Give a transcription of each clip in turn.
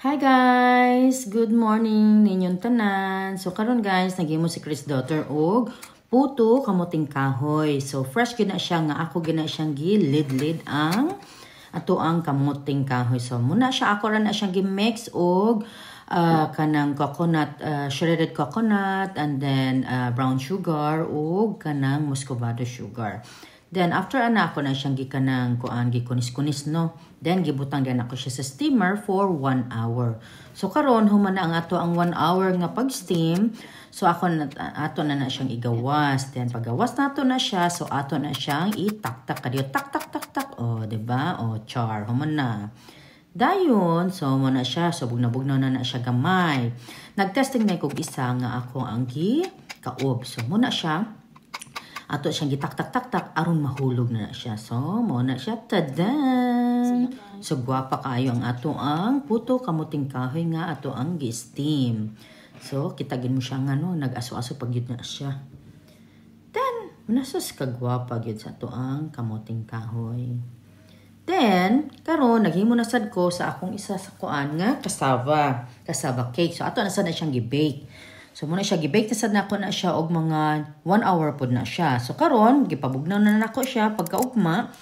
Hi guys! Good morning ninyong tanan. So karon guys, nagimo si Chris daughter og puto kamuting kahoy. So fresh gina siya nga ako gina siyang gilid-lid ang ato ang kamuting kahoy. So muna siya ako ra na siyang gi-mix og kanang coconut, shredded coconut and then brown sugar og kanang muscovado sugar. Then after ana ako na siyang gikanang kuan gikunis-kunis no. Then gibutang din ako siya sa steamer for 1 hour. So karon human na ang ato ang 1 hour nga pag-steam. So ato na siyang igawas. Then pagawas nato na siya, so ato na siyang itaktak kadiyo tak tak tak tak. Oh, di ba? Oh, char human na. Dayon, so mo na siya, so bugna-bugnaw na siya gamay. Nagtesting na kog isa nga ako ang kaob. So mo na siya. Ato siyang gitak-tak-tak-tak aron mahulog na siya. So, mo na siya. Tada! So, gwapa kayo ang ato ang puto kamuting kahoy nga ato ang gi-steam. So, kitagin mo siya nga no, nag-aso-aso pag yun na siya. Then, manasas kagwapa yun sa ato ang kamuting kahoy. Then, karon naghimo na sad ko sa akong isa sa kuan nga cassava cake. So, ato na sad na siyang gi-bake. So, muna siya, gibake na ako na siya og mga 1 hour po na siya. So, karon gipabugnaw na nako siya pagkaugma.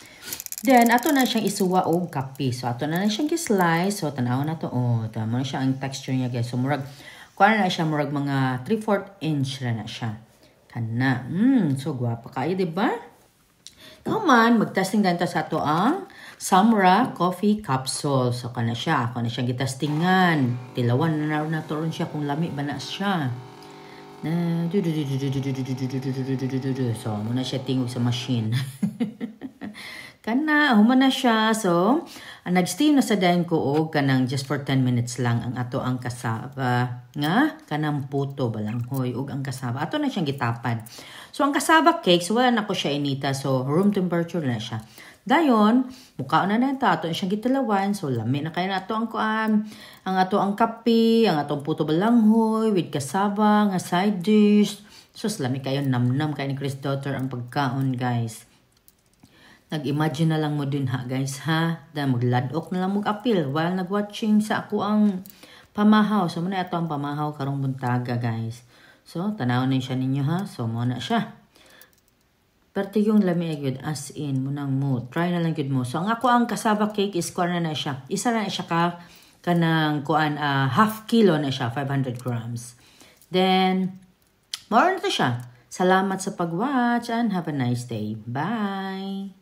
Then, ato na siyang isuwa og kape. So, ato na siyang gi-slice. So, tanaw na to. Oh, tama na siya ang texture niya, guys. So, murag, kuha na siya, murag mga 3/4 inch na siya. Kana. So, gwapa kayo, diba? Naman, mag-testing ganito sa ato ang Samra Coffee Capsule. So, kana siya. Ako na siyang gitestingan. Tilawan na to ron siya kung lami ba na siya. So, muna siya tingog sa machine. Kana, human na siya. So, nag-steam na sa dahin ko og kanang just for 10 minutes lang ang ato ang cassava. Nga, kanang puto balanghoy og ang cassava. Ato na siyang gitapan. So, ang cassava cake, so wala na ko siya inita. So, room temperature na siya. Dayon, mukha na ito. Ato na siyang gitalawan. So, lami na kayo na ito ang kuan. Ang ato ang kape, ang atong puto balanghoy with cassava, nga side dish. So, lami kayo. Nam-nam kayo ni Chris daughter ang pagkaon, guys. Nag-imagine na lang mo din ha, guys, ha? Dahil magladok na lang mag-appeal while nag-watching sa ako ang pamahaw. So, muna ito ang pamahaw karong buntaga, guys. So, tanaw na siya ninyo, ha? So, muna siya. Pero yung lami agad, as in, munang mo. Try na lang yun mo. So, ang ako ang cassava cake is kuan na siya. Isa na siya kanang kuan, half kilo na siya, 500 grams. Then, more na to siya. Salamat sa pag-watch and have a nice day. Bye!